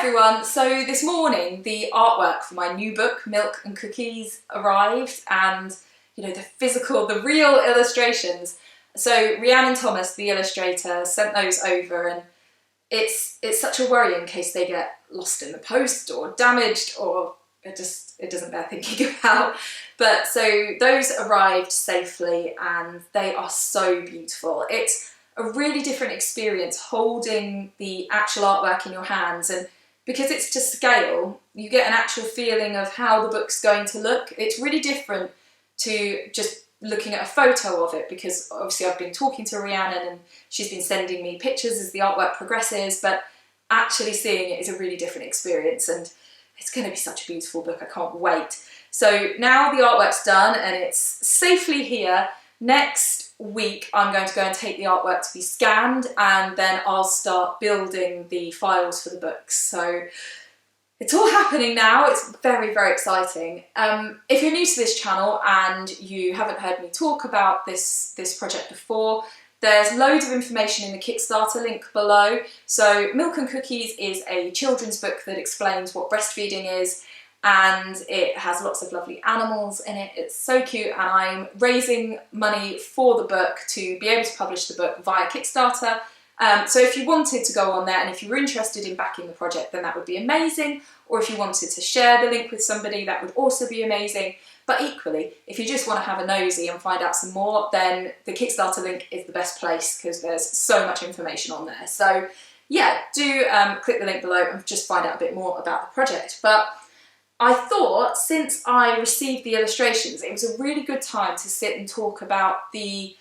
everyone, so this morning the artwork for my new book Milk and Cookies arrived, and you know, the real illustrations. So Rhiannon Thomas, the illustrator, sent those over, and it's such a worry in case they get lost in the post or damaged, or it doesn't bear thinking about. But so those arrived safely and they are so beautiful. It's a really different experience holding the actual artwork in your hands, and because it's to scale, you get an actual feeling of how the book's going to look. It's really different to just looking at a photo of it, because obviously I've been talking to Rhiannon and she's been sending me pictures as the artwork progresses, but actually seeing it is a really different experience, and it's going to be such a beautiful book. I can't wait. So now the artwork's done and it's safely here. Next week I'm going to go and take the artwork to be scanned, and then I'll start building the files for the books. So it's all happening now. It's very, very exciting. If you're new to this channel and you haven't heard me talk about this project before, there's loads of information in the Kickstarter link below. So Milk and Cookies is a children's book that explains what breastfeeding is, and it has lots of lovely animals in it. It's so cute, and I'm raising money for the book to be able to publish the book via Kickstarter. So if you wanted to go on there and if you were interested in backing the project, then that would be amazing. Or if you wanted to share the link with somebody, that would also be amazing. But equally, if you just want to have a nosy and find out some more, then the Kickstarter link is the best place, because there's so much information on there. So yeah, do click the link below and just find out a bit more about the project. But I thought, since I received the illustrations, it was a really good time to sit and talk about the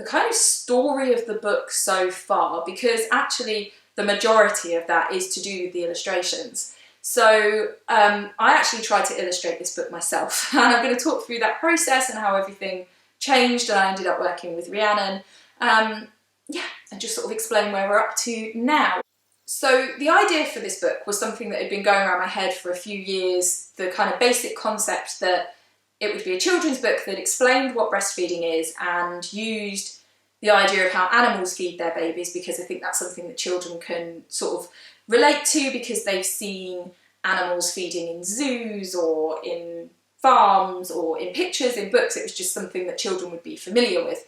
kind of story of the book so far, because actually the majority of that is to do with the illustrations. So I actually tried to illustrate this book myself, and I'm going to talk through that process and how everything changed, and I ended up working with Rhiannon. Yeah, and just sort of explain where we're up to now. So the idea for this book was something that had been going around my head for a few years, the kind of basic concept that it would be a children's book that explained what breastfeeding is and used the idea of how animals feed their babies, because I think that's something that children can sort of relate to, because they've seen animals feeding in zoos or in farms or in pictures, in books. It was just something that children would be familiar with.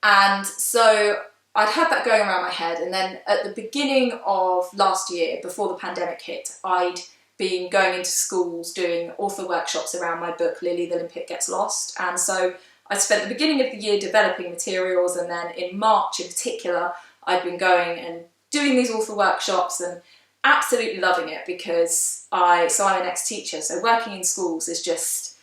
And so I'd had that going around my head, and then at the beginning of last year, before the pandemic hit, I'd been going into schools doing author workshops around my book Lily the Limpet Gets Lost, and so I spent the beginning of the year developing materials, and then in March in particular I'd been going and doing these author workshops and absolutely loving it, because I'm an ex-teacher, so working in schools is just,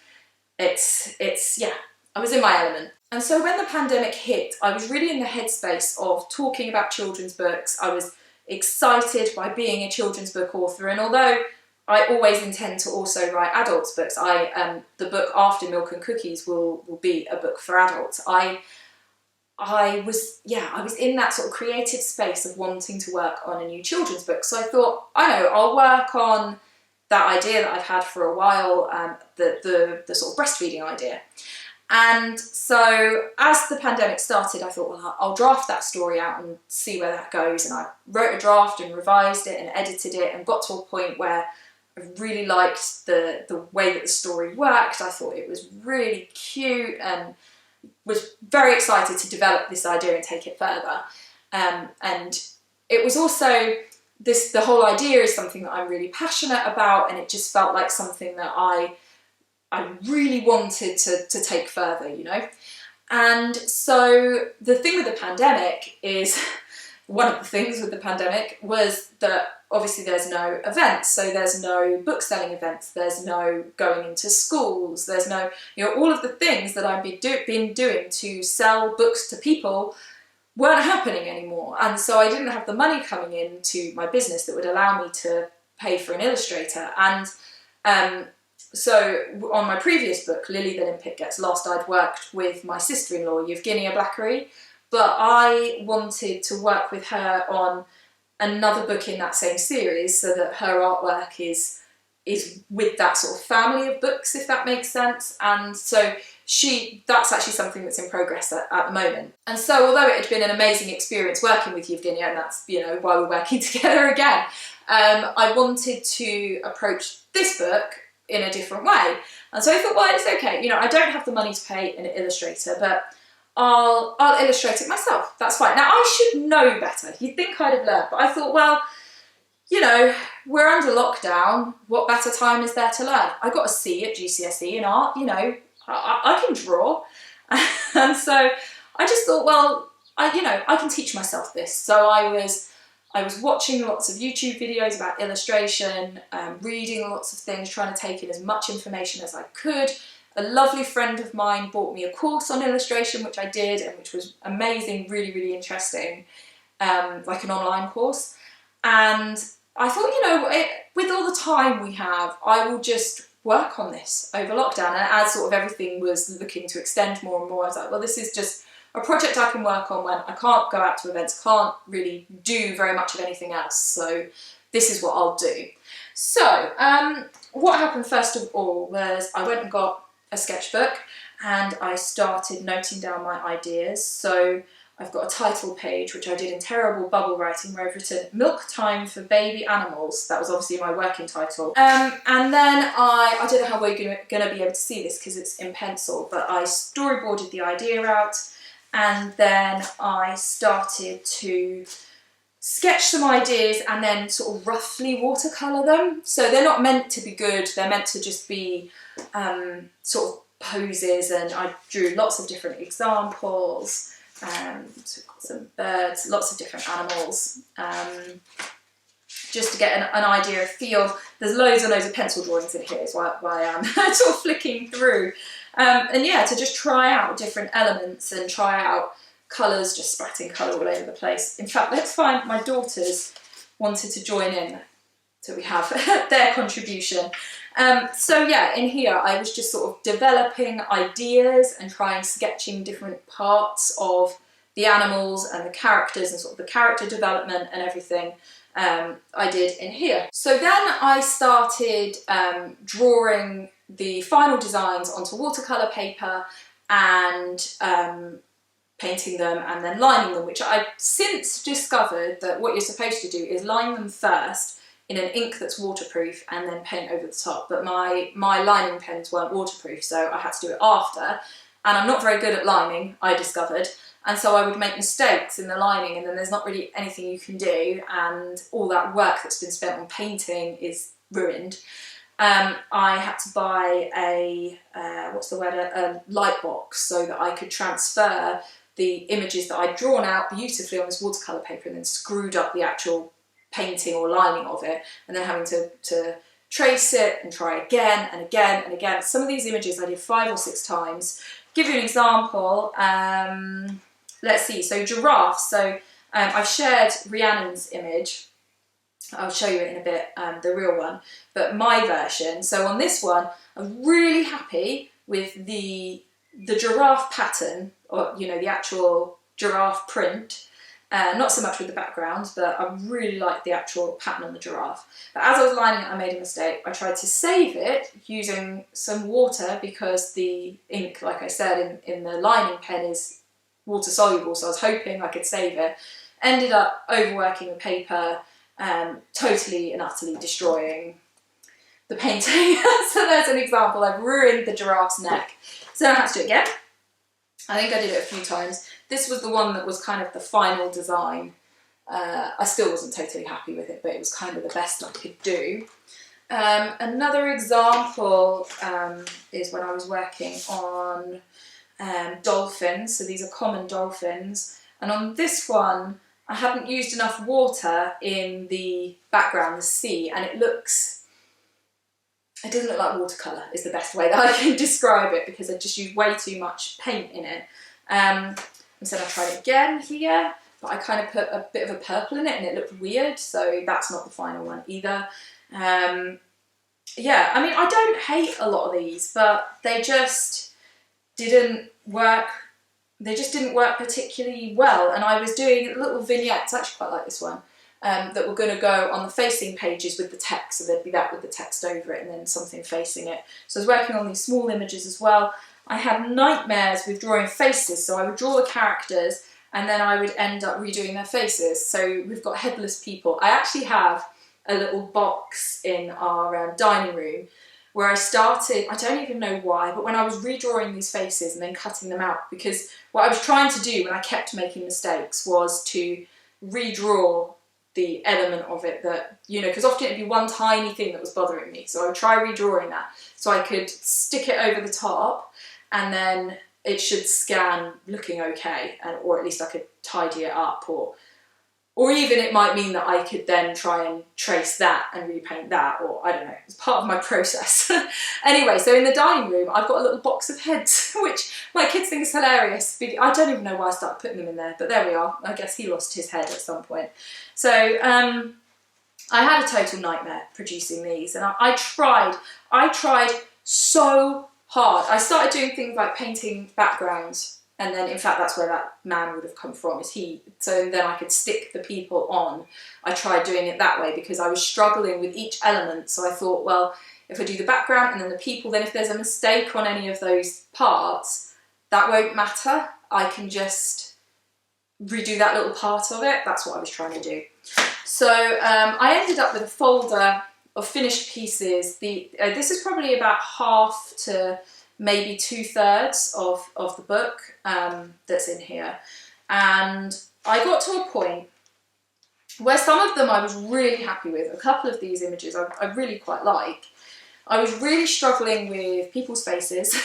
yeah, I was in my element. And so when the pandemic hit, I was really in the headspace of talking about children's books. I was excited by being a children's book author, and although I always intend to also write adults books, the book after Milk and Cookies will be a book for adults. I was in that sort of creative space of wanting to work on a new children's book. So I thought, I'll work on that idea that I've had for a while, the sort of breastfeeding idea. And so as the pandemic started, I thought, well, I'll draft that story out and see where that goes. And I wrote a draft and revised it and edited it and got to a point where I really liked the way that the story worked. I thought it was really cute and was very excited to develop this idea and take it further. And it was also, the whole idea is something that I'm really passionate about, and it just felt like something that I really wanted to take further, you know. And so the thing with the pandemic is, one of the things with the pandemic was that obviously there's no events, so there's no book selling events, there's no going into schools, there's no, all of the things that I've been doing to sell books to people weren't happening anymore. And so I didn't have the money coming into my business that would allow me to pay for an illustrator. And so on my previous book, Lily the Limpet Gets Lost, I'd worked with my sister-in-law, Evgenia Blackery, but I wanted to work with her on another book in that same series, so that her artwork is with that sort of family of books, if that makes sense. And so that's actually something that's in progress at the moment. And so although it had been an amazing experience working with Yevgenia, and that's, you know, why we're working together again, I wanted to approach this book in a different way. And so I thought, well, it's okay, you know, I don't have the money to pay an illustrator, but I'll illustrate it myself. That's fine. Now, I should know better. You'd think I'd have learned, but I thought, well, you know, we're under lockdown. What better time is there to learn? I got a C at GCSE in art, you know, I can draw. And so I just thought, well, I can teach myself this. So I was watching lots of YouTube videos about illustration, reading lots of things, trying to take in as much information as I could. A lovely friend of mine bought me a course on illustration, which I did, and which was amazing, really, really interesting, like an online course. And I thought, you know, with all the time we have, I will just work on this over lockdown. And as sort of everything was looking to extend more and more, I was like, well, this is just a project I can work on when I can't go out to events, can't really do very much of anything else. So this is what I'll do. So what happened first of all was I went and got a sketchbook and I started noting down my ideas. So I've got a title page which I did in terrible bubble writing where I've written "Milk Time for Baby Animals." That was obviously my working title. And then I don't know how we're going to be able to see this because it's in pencil, but I storyboarded the idea out, and then I started to sketch some ideas and then sort of roughly watercolour them. So they're not meant to be good, they're meant to just be sort of poses, and I drew lots of different examples. So we've got some birds, lots of different animals, just to get an idea of feel. There's loads and loads of pencil drawings in here is why I'm sort of flicking through. And yeah, to just try out different elements and try out colours, just spratting colour all over the place. In fact, let's find my daughters wanted to join in, so we have their contribution. So yeah, in here I was just sort of developing ideas and sketching different parts of the animals and the characters and sort of the character development and everything I did in here. So then I started drawing the final designs onto watercolour paper and painting them and then lining them, which I've since discovered that what you're supposed to do is line them first in an ink that's waterproof and then paint over the top. But my lining pens weren't waterproof, so I had to do it after. And I'm not very good at lining, I discovered. And so I would make mistakes in the lining, and then there's not really anything you can do, and all that work that's been spent on painting is ruined. I had to buy a light box so that I could transfer the images that I'd drawn out beautifully on this watercolour paper and then screwed up the actual painting or lining of it, and then having to trace it and try again and again and again. Some of these images I did 5 or 6 times. Give you an example. Let's see, so giraffes. So I've shared Rhiannon's image. I'll show you it in a bit, the real one, but my version. So on this one, I'm really happy with the giraffe pattern, or you know, the actual giraffe print. Not so much with the background, but I really like the actual pattern on the giraffe. But as I was lining it, I made a mistake. I tried to save it using some water because the ink, like I said, in the lining pen is water soluble, so I was hoping I could save it. Ended up overworking the paper, totally and utterly destroying the painting. So there's an example. I've ruined the giraffe's neck. So I had to do it again. I think I did it a few times. This was the one that was kind of the final design. I still wasn't totally happy with it, but it was kind of the best I could do. Another example is when I was working on dolphins. So these are common dolphins. And on this one, I hadn't used enough water in the background, the sea, and it doesn't look like watercolour is the best way that I can describe it, because I just used way too much paint in it. And so I tried it again here, but I kind of put a bit of a purple in it and it looked weird, so that's not the final one either. Yeah, I mean, I don't hate a lot of these, but they just didn't work. They just didn't work particularly well, and I was doing little vignettes, I actually quite like this one, that were going to go on the facing pages with the text, so there'd be that with the text over it and then something facing it. So I was working on these small images as well. I had nightmares with drawing faces, so I would draw the characters and then I would end up redoing their faces. So we've got headless people. I actually have a little box in our dining room where I started, I don't even know why, but when I was redrawing these faces and then cutting them out, because what I was trying to do when I kept making mistakes was to redraw the element of it that, you know, because often it'd be one tiny thing that was bothering me. So I would try redrawing that so I could stick it over the top and then it should scan looking okay, and or at least I could tidy it up, or even it might mean that I could then try and trace that and repaint that, or I don't know, it's part of my process. Anyway, so in the dining room, I've got a little box of heads, which my kids think is hilarious. I don't even know why I started putting them in there, but there we are. I guess he lost his head at some point. So I had a total nightmare producing these, and I tried so hard. I started doing things like painting backgrounds, and then in fact that's where that man would have come from, so then I could stick the people on. I tried doing it that way because I was struggling with each element, so I thought, well, if I do the background and then the people, then if there's a mistake on any of those parts, that won't matter. I can just redo that little part of it. That's what I was trying to do. So I ended up with a folder of finished pieces. This is probably about half to maybe 2/3 of the book that's in here. And I got to a point where some of them I was really happy with. A couple of these images I really quite like. I was really struggling with people's faces,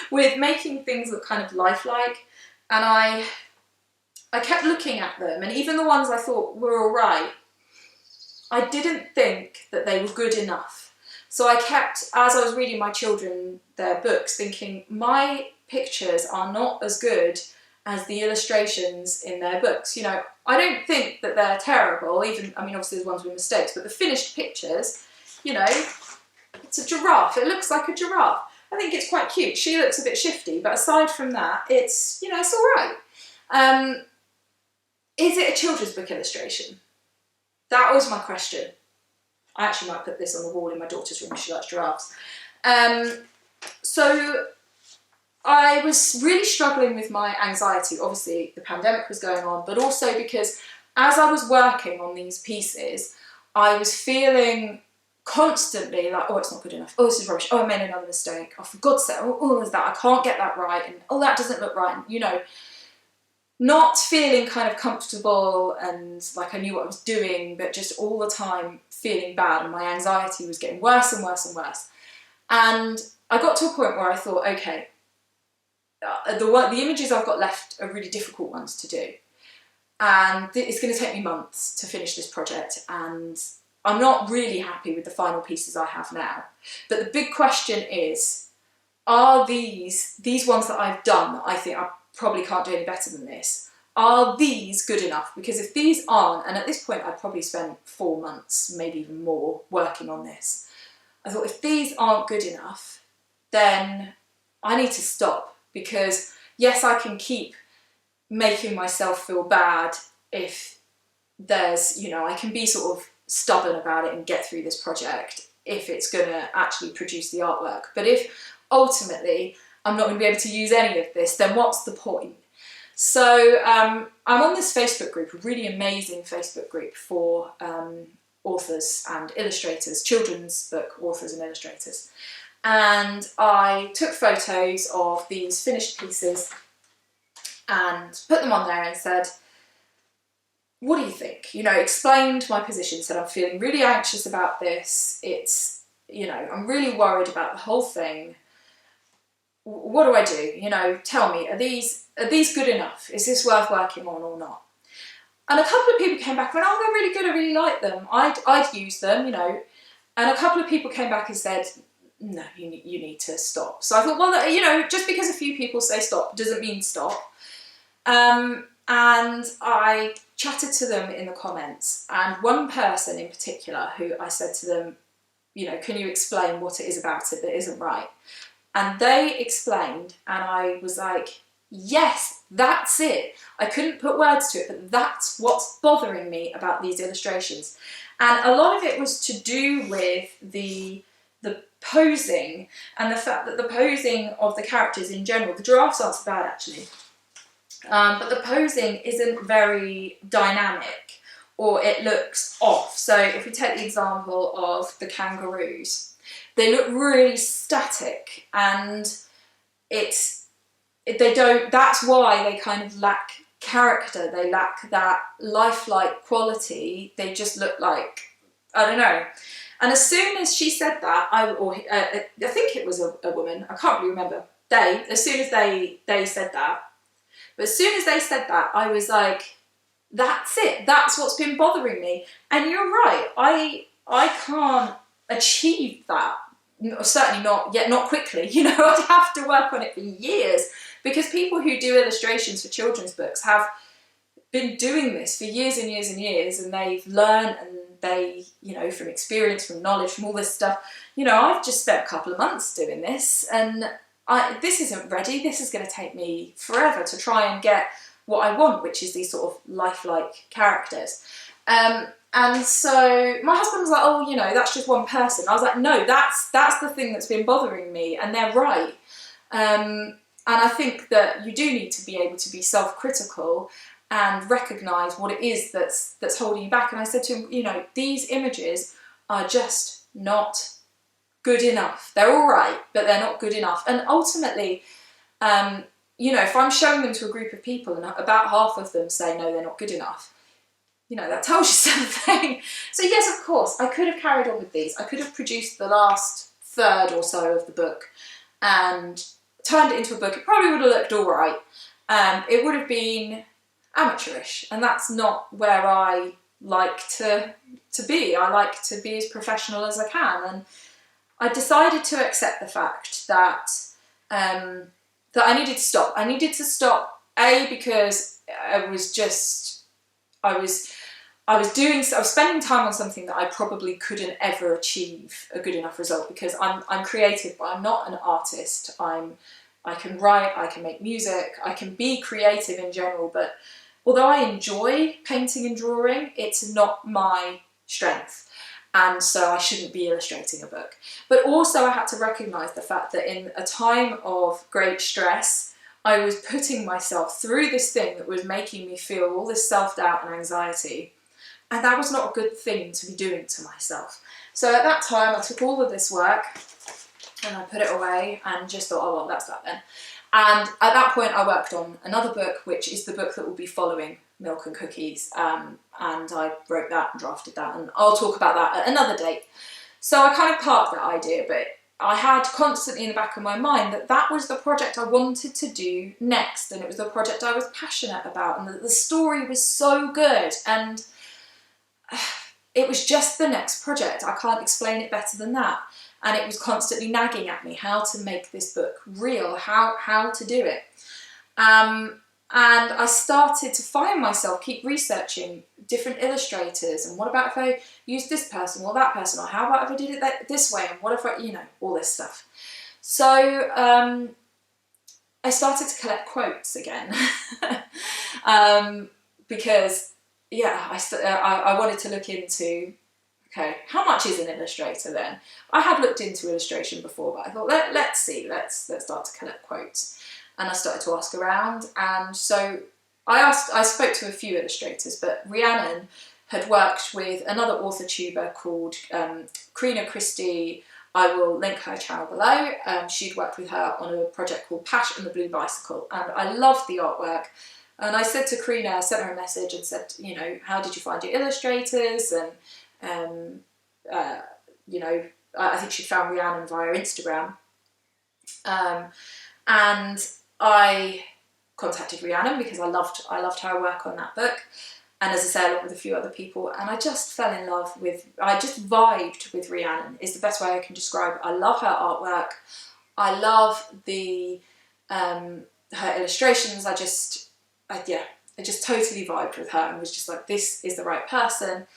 with making things look kind of lifelike. And I kept looking at them, and even the ones I thought were all right, I didn't think that they were good enough. So I kept, as I was reading my children their books, thinking my pictures are not as good as the illustrations in their books. You know, I don't think that they're terrible, even, I mean, obviously there's ones with mistakes, but the finished pictures, you know, it's a giraffe. It looks like a giraffe. I think it's quite cute. She looks a bit shifty, but aside from that, it's, you know, it's all right. Is it a children's book illustration? That was my question. I actually might put this on the wall in my daughter's room. She likes giraffes. So I was really struggling with my anxiety. Obviously, the pandemic was going on, but also because as I was working on these pieces, I was feeling constantly like, oh, it's not good enough. Oh, this is rubbish. Oh, I made another mistake. Oh, for God's sake. Oh, there's that. I can't get that right. And oh, that doesn't look right. And, you know, not feeling kind of comfortable and like I knew what I was doing, but just all the time feeling bad, and my anxiety was getting worse and worse and worse. And I got to a point where I thought, okay, the images I've got left are really difficult ones to do. And it's going to take me months to finish this project, and I'm not really happy with the final pieces I have now. But the big question is, are these ones that I've done that I think I probably can't do any better than this, are these good enough? Because if these aren't, and at this point I'd probably spent 4 months, maybe even more, working on this, I thought if these aren't good enough, then I need to stop. Because yes, I can keep making myself feel bad if there's, you know, I can be sort of stubborn about it and get through this project if it's going to actually produce the artwork. But if ultimately I'm not going to be able to use any of this, then what's the point? So I'm on this Facebook group, a really amazing Facebook group for authors and illustrators, children's book authors and illustrators. And I took photos of these finished pieces and put them on there and said, what do you think? You know, explained my position, said I'm feeling really anxious about this. It's, you know, I'm really worried about the whole thing. What do I do? You know, tell me, are these good enough? Is this worth working on or not? And a couple of people came back and went, oh, they're really good, I really like them. I'd use them, you know. And a couple of people came back and said, no, you need to stop. So I thought, well, you know, just because a few people say stop doesn't mean stop. And I chatted to them in the comments, and one person in particular who I said to them, you know, can you explain what it is about it that isn't right? And they explained, and I was like, yes, that's it. I couldn't put words to it, but that's what's bothering me about these illustrations. And a lot of it was to do with the posing and the fact that the posing of the characters in general, the giraffes aren't so bad actually, but the posing isn't very dynamic, or it looks off. So if we take the example of the kangaroos, they look really static, and that's why they kind of lack character. They lack that lifelike quality. They just look like, I don't know. And as soon as she said that, I think it was a woman, I can't really remember, as soon as they said that, but as soon as they said that, I was like, that's it, that's what's been bothering me. And you're right, I can't achieve that, certainly not yet, not quickly, you know. I'd have to work on it for years, because people who do illustrations for children's books have been doing this for years and years and years, and they've learned, and they, you know, from experience, from knowledge, from all this stuff. You know, I've just spent a couple of months doing this, and this isn't ready. This is going to take me forever to try and get what I want, which is these sort of lifelike characters. And so my husband was like, oh, you know, that's just one person. I was like, no, that's the thing that's been bothering me, and they're right. And I think that you do need to be able to be self-critical and recognise what it is that's holding you back. And I said to him, you know, these images are just not good enough. They're all right, but they're not good enough. And ultimately, you know, if I'm showing them to a group of people and about half of them say, no, they're not good enough, you know, that tells you something. So yes, of course, I could have carried on with these. I could have produced the last third or so of the book and turned it into a book. It probably would have looked all right. It would have been amateurish, and that's not where I like to be. I like to be as professional as I can, and I decided to accept the fact that that I needed to stop. I needed to stop, because I was spending time on something that I probably couldn't ever achieve a good enough result, because I'm creative, but I'm not an artist. I can write, I can make music, I can be creative in general, but although I enjoy painting and drawing, it's not my strength. And so I shouldn't be illustrating a book. But also I had to recognise the fact that in a time of great stress, I was putting myself through this thing that was making me feel all this self-doubt and anxiety. And that was not a good thing to be doing to myself. So at that time, I took all of this work and I put it away and just thought, oh, well, that's that then. And at that point, I worked on another book, which is the book that will be following Milk and Cookies. And I wrote that and drafted that, and I'll talk about that at another date. So I kind of parked that idea, but I had constantly in the back of my mind that that was the project I wanted to do next, and it was the project I was passionate about, and the story was so good, and it was just the next project. I can't explain it better than that. And it was constantly nagging at me how to make this book real, how to do it. And I started to find myself keep researching different illustrators, and what about if I use this person or that person, or how about if I did it this way, and what if I, you know, all this stuff. So I started to collect quotes again because, yeah, I wanted to look into, okay, how much is an illustrator then? I had looked into illustration before, but I thought, let's see, let's start to collect quotes. And I started to ask around, and so I spoke to a few illustrators, but Rhiannon had worked with another author tuber called Karina Christie. I will link her channel below. She'd worked with her on a project called Pash and the Blue Bicycle, and I loved the artwork. And I said to Karina, I sent her a message and said, you know, how did you find your illustrators? And you know, I think she'd found Rhiannon via Instagram. And I contacted Rhiannon because I loved her work on that book. And as I say, along with a few other people, and I just fell in love with, I just vibed with Rhiannon, is the best way I can describe it. I love her artwork. I love her illustrations. I just totally vibed with her and was just like, this is the right person.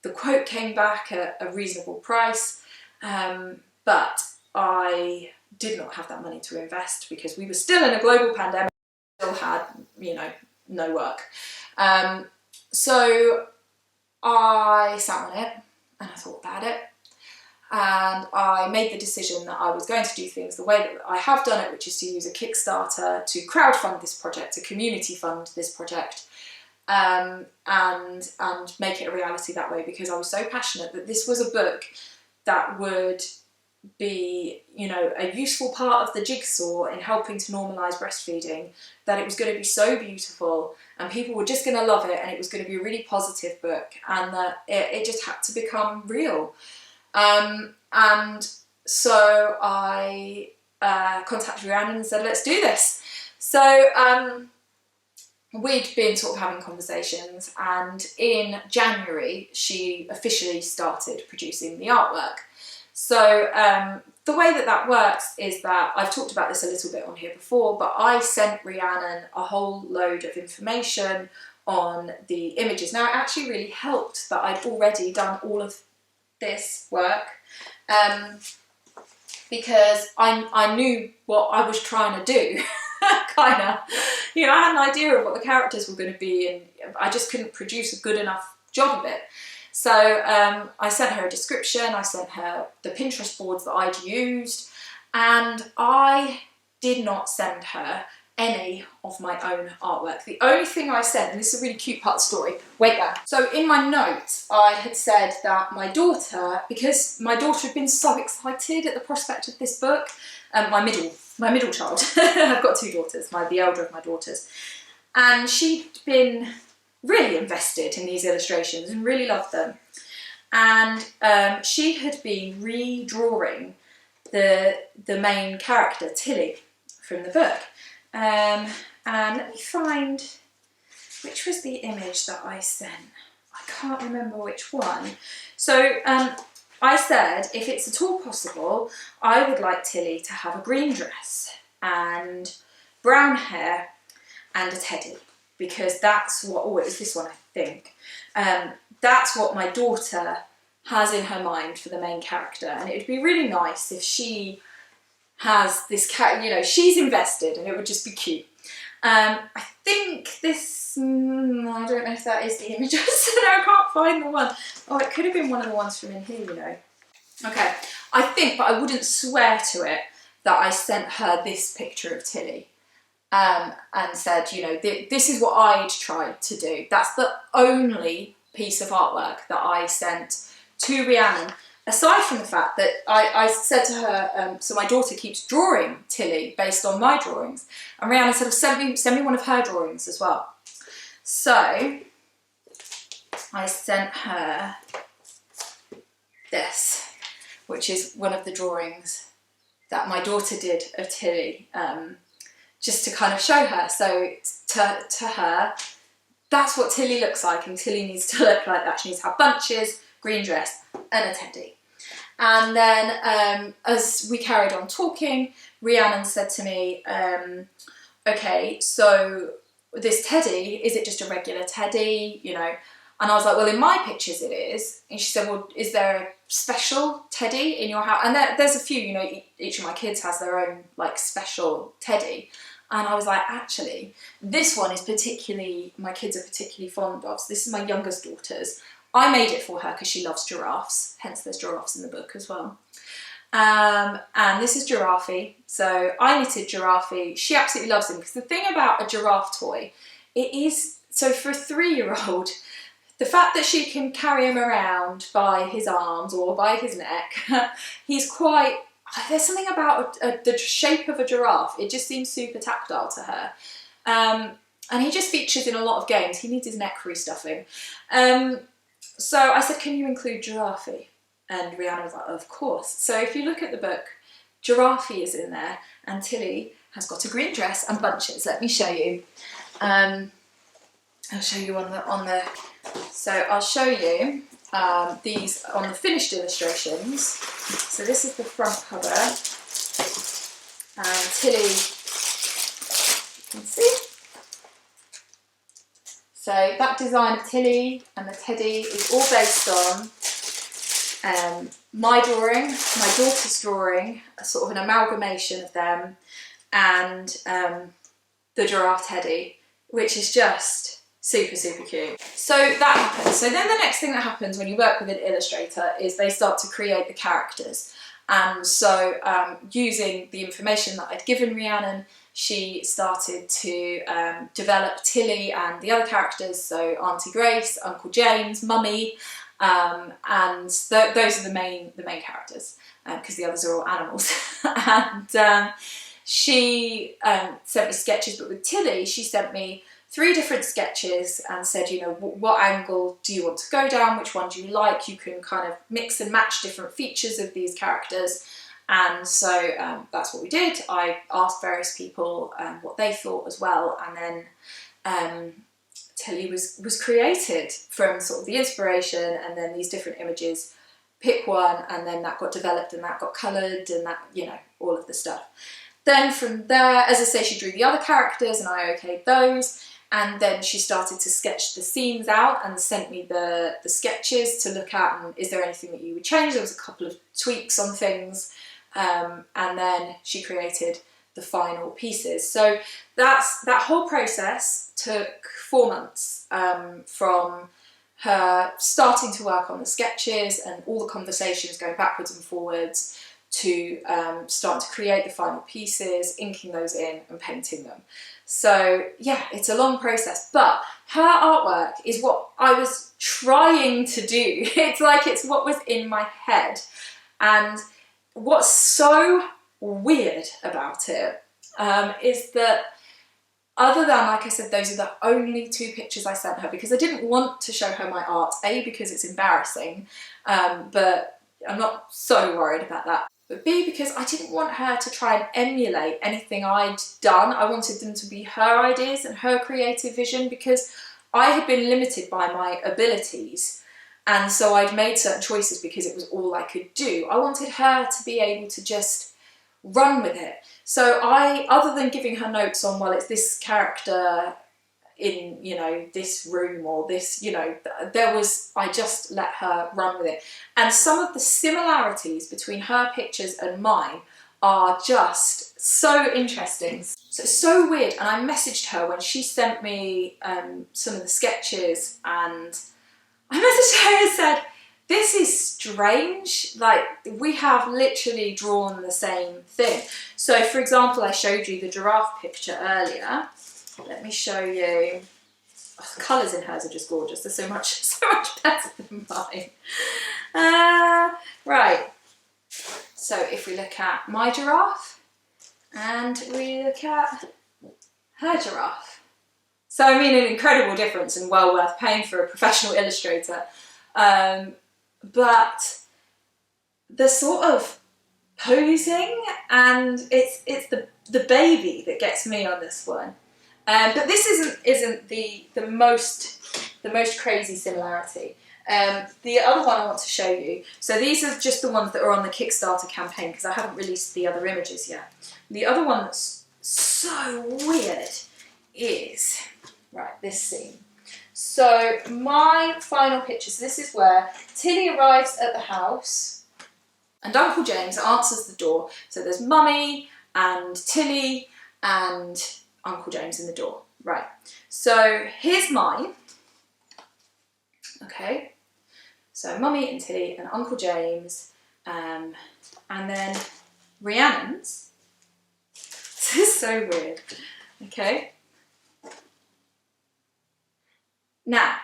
The quote came back at a reasonable price, but I did not have that money to invest because we were still in a global pandemic, still had, you know, no work. So I sat on it and I thought about it. and I made the decision that I was going to do things the way that I have done it, which is to use a Kickstarter to crowdfund this project, to community fund this project, and make it a reality that way, because I was so passionate that this was a book that would be, you know, a useful part of the jigsaw in helping to normalise breastfeeding, that it was going to be so beautiful and people were just going to love it, and it was going to be a really positive book, and that it just had to become real. And so I contacted Rhiannon and said, let's do this. So we'd been sort of having conversations, and in January she officially started producing the artwork. So the way that works is that, I've talked about this a little bit on here before, but I sent Rhiannon a whole load of information on the images. Now, it actually really helped that I'd already done all of this work, because I knew what I was trying to do. Kind of, you know, I had an idea of what the characters were going to be, and I just couldn't produce a good enough job of it. So I sent her a description, I sent her the Pinterest boards that I'd used, and I did not send her any of my own artwork. The only thing I sent, and this is a really cute part of the story, wait there. So in my notes, I had said that my daughter, because my daughter had been so excited at the prospect of this book, my middle child, I've got two daughters, the elder of my daughters, and she'd been really invested in these illustrations and really loved them. And she had been redrawing the main character, Tilly, from the book. And let me find, which was the image that I sent? I can't remember which one. So I said, if it's at all possible, I would like Tilly to have a green dress and brown hair and a teddy, because that's what, oh, it was this one, I think. That's what my daughter has in her mind for the main character, and it would be really nice if she has this character, you know, she's invested, and it would just be cute. I think this, I don't know if that is the image. I can't find the one. Oh, it could have been one of the ones from in here, you know. Okay, I think, but I wouldn't swear to it, that I sent her this picture of Tilly. And said, you know, this is what I'd tried to do. That's the only piece of artwork that I sent to Rhiannon, aside from the fact that I said to her, so my daughter keeps drawing Tilly based on my drawings, and Rhiannon said, send me one of her drawings as well. So I sent her this, which is one of the drawings that my daughter did of Tilly, just to kind of show her. So to her, that's what Tilly looks like, and Tilly needs to look like that. She needs to have bunches, green dress, and a teddy. And then as we carried on talking, Rhiannon said to me, okay, so this teddy, is it just a regular teddy, you know? And I was like, well, in my pictures it is. And she said, well, is there a special teddy in your house? And there's a few, you know, each of my kids has their own like special teddy. And I was like, actually, this one is my kids are particularly fond of. So this is my youngest daughter's. I made it for her because she loves giraffes, hence there's giraffes in the book as well. And this is Giraffe. So I knitted Giraffe. She absolutely loves him, because the thing about a giraffe toy, it is, so for a 3-year-old, the fact that she can carry him around by his arms or by his neck, he's quite, there's something about the shape of a giraffe. It just seems super tactile to her. And he just features in a lot of games. He needs his neck restuffing. So I said, can you include Giraffe? And Rhiannon was like, of course. So if you look at the book, Giraffe is in there, and Tilly has got a green dress and bunches. Let me show you. I'll show you on the. So I'll show you these on the finished illustrations. So this is the front cover, and Tilly, you can see. So that design of Tilly and the teddy is all based on my drawing, my daughter's drawing, a sort of an amalgamation of them, and the giraffe teddy, which is just Super, super cute. So that happens. So then the next thing that happens when you work with an illustrator is they start to create the characters. And so using the information that I'd given Rhiannon, she started to develop Tilly and the other characters, so Auntie Grace, Uncle James, Mummy, and those are the main characters, because the others are all animals. And she sent me sketches, but with Tilly, she sent me 3 different sketches and said, you know, what angle do you want to go down? Which one do you like? You can kind of mix and match different features of these characters. And so that's what we did. I asked various people what they thought as well. And then Tilly was created from sort of the inspiration and then these different images. Pick one, and then that got developed and that got coloured and that, you know, all of the stuff. Then from there, as I say, she drew the other characters and I okayed those. And then she started to sketch the scenes out and sent me the sketches to look at, and is there anything that you would change? There was a couple of tweaks on things, and then she created the final pieces. So that whole process took 4 months, from her starting to work on the sketches and all the conversations going backwards and forwards to start to create the final pieces, inking those in and painting them. So yeah, it's a long process, but her artwork is what I was trying to do. It's like it's what was in my head. And what's so weird about it is that other than, like I said, those are the only 2 pictures I sent her because I didn't want to show her my art, A, because it's embarrassing, but I'm not so worried about that. But B, because I didn't want her to try and emulate anything I'd done. I wanted them to be her ideas and her creative vision because I had been limited by my abilities. And so I'd made certain choices because it was all I could do. I wanted her to be able to just run with it. So other than giving her notes on, well, it's this character in, you know, this room or this, you know, I just let her run with it. And some of the similarities between her pictures and mine are just so interesting. So it's so weird. And I messaged her when she sent me some of the sketches, and I messaged her and said, this is strange, like we have literally drawn the same thing. So for example, I showed you the giraffe picture earlier. Let me show you. Oh, the colours in hers are just gorgeous. They're so much better than mine. Right. So if we look at my giraffe and we look at her giraffe. So I mean, an incredible difference and well worth paying for a professional illustrator. But the sort of posing, and it's the baby that gets me on this one. But this isn't the most crazy similarity. The other one I want to show you, so these are just the ones that are on the Kickstarter campaign because I haven't released the other images yet. The other one that's so weird is, right, this scene. So my final picture, so this is where Tilly arrives at the house and Uncle James answers the door. So there's Mummy and Tilly and Uncle James in the door. Right, so here's mine. Okay, so Mummy and Tilly and Uncle James, and then Rhiannon's. This is so weird. Okay. Now,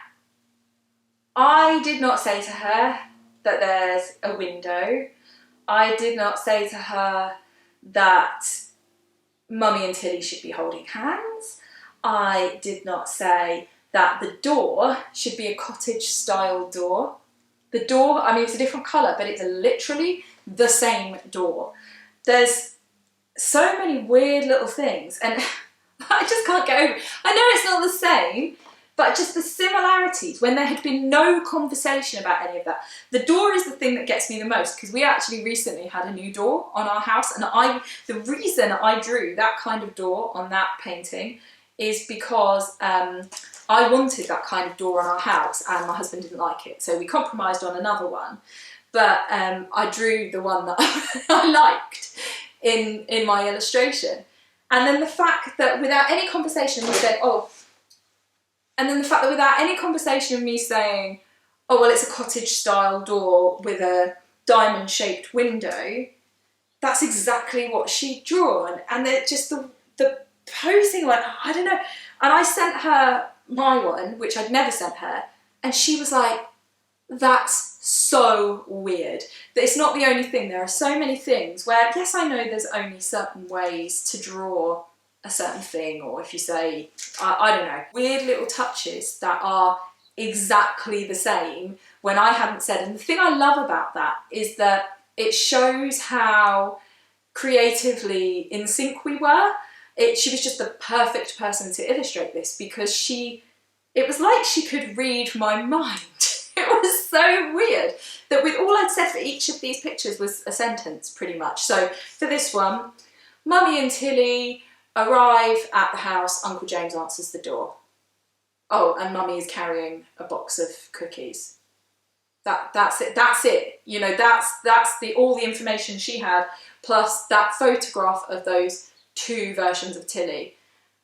I did not say to her that there's a window. I did not say to her that Mummy and Tilly should be holding hands. I did not say that the door should be a cottage-style door. The door, I mean, it's a different colour, but it's literally the same door. There's so many weird little things, and I just can't get over it. I know it's not the same, but just the similarities, when there had been no conversation about any of that. The door is the thing that gets me the most, because we actually recently had a new door on our house, and the reason I drew that kind of door on that painting is because I wanted that kind of door on our house, and my husband didn't like it, so we compromised on another one. But I drew the one that I liked in my illustration. And then the fact that without any conversation we said, oh, And then the fact that without any conversation of me saying, oh, well, it's a cottage style door with a diamond shaped window, that's exactly what she'd drawn. And then just the posing, like, I don't know. And I sent her my one, which I'd never sent her, and she was like, that's so weird. That it's not the only thing. There are so many things where, yes, I know there's only certain ways to draw a certain thing, or if you say, I don't know, weird little touches that are exactly the same when I hadn't said. And the thing I love about that is that it shows how creatively in sync we were. She was just the perfect person to illustrate this, because it was like she could read my mind. It was so weird that with all I'd said for each of these pictures was a sentence, pretty much. So for this one, Mummy and Tilly arrive at the house, Uncle James answers the door. Oh, and Mummy is carrying a box of cookies. That's it. You know, that's all the information she had, plus that photograph of those two versions of Tilly.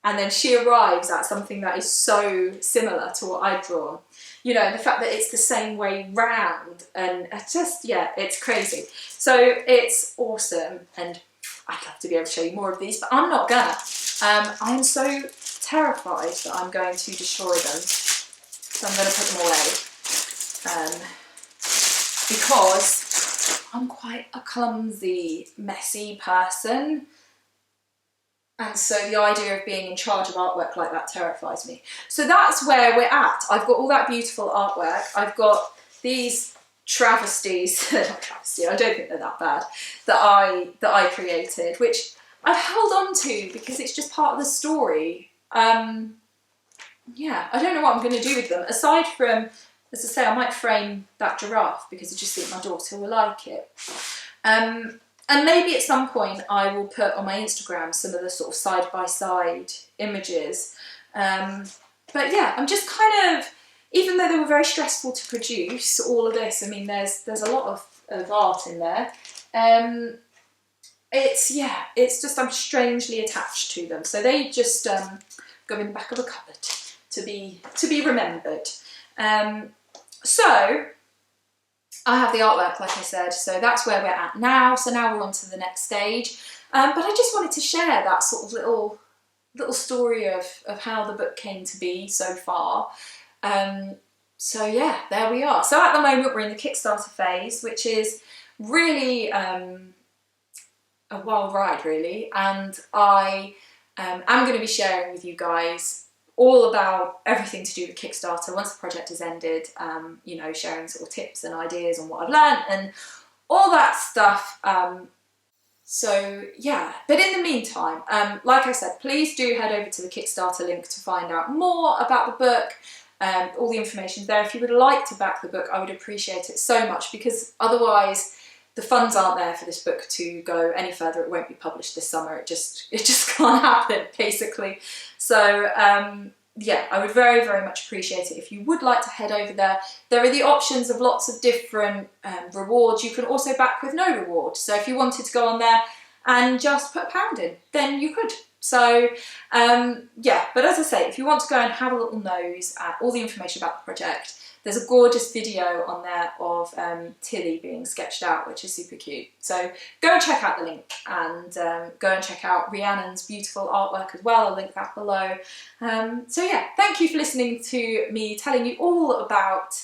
And then she arrives at something that is so similar to what I'd drawn. You know, the fact that it's the same way round, and it's crazy. So it's awesome, and I'd love to be able to show you more of these, but I'm not gonna. I'm so terrified that I'm going to destroy them. So I'm going to put them away. Because I'm quite a clumsy, messy person. And so the idea of being in charge of artwork like that terrifies me. So that's where we're at. I've got all that beautiful artwork. I've got these travesties, they're not travesty, I don't think they're that bad, that I created, which I've held on to because it's just part of the story. Yeah, I don't know what I'm going to do with them. Aside from, as I say, I might frame that giraffe because I just think my daughter will like it. And maybe at some point I will put on my Instagram some of the sort of side-by-side images. But yeah, I'm just kind of, even though they were very stressful to produce, all of this, I mean, there's a lot of art in there. It's just I'm strangely attached to them. So they just go in the back of a cupboard to be remembered. So I have the artwork, like I said, so that's where we're at now. So now we're on to the next stage. But I just wanted to share that sort of little story of how the book came to be so far. So yeah, there we are. So at the moment we're in the Kickstarter phase, which is really a wild ride, really. And I am going to be sharing with you guys all about everything to do with Kickstarter once the project has ended, you know, sharing sort of tips and ideas on what I've learned and all that stuff. So yeah, but in the meantime, like I said, please do head over to the Kickstarter link to find out more about the book. All the information's there. If you would like to back the book, I would appreciate it so much, because otherwise the funds aren't there for this book to go any further. It won't be published this summer. It just can't happen, basically. So yeah, I would very, very much appreciate it if you would like to head over there. There are the options of lots of different rewards. You can also back with no reward. So if you wanted to go on there and just put £1 in, then you could. So yeah, but as I say, if you want to go and have a little nose at all the information about the project, there's a gorgeous video on there of Tilly being sketched out, which is super cute. So go and check out the link, and go and check out Rhiannon's beautiful artwork as well. I'll link that below. So yeah, thank you for listening to me telling you all about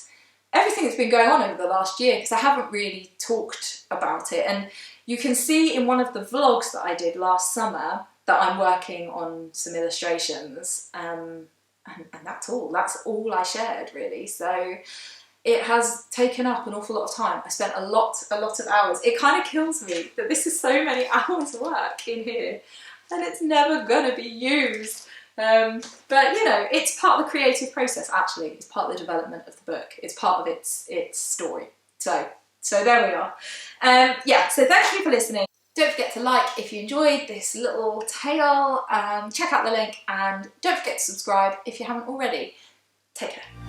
everything that's been going on over the last year, because I haven't really talked about it. And you can see in one of the vlogs that I did last summer that I'm working on some illustrations. And that's all I shared, really. So it has taken up an awful lot of time. I spent a lot of hours. It kind of kills me that this is so many hours of work in here and it's never gonna be used. But you know, it's part of the creative process. Actually, it's part of the development of the book. It's part of its story. So there we are. Yeah, so thank you for listening. Don't forget to like if you enjoyed this little tale. Check out the link, and don't forget to subscribe if you haven't already. Take care.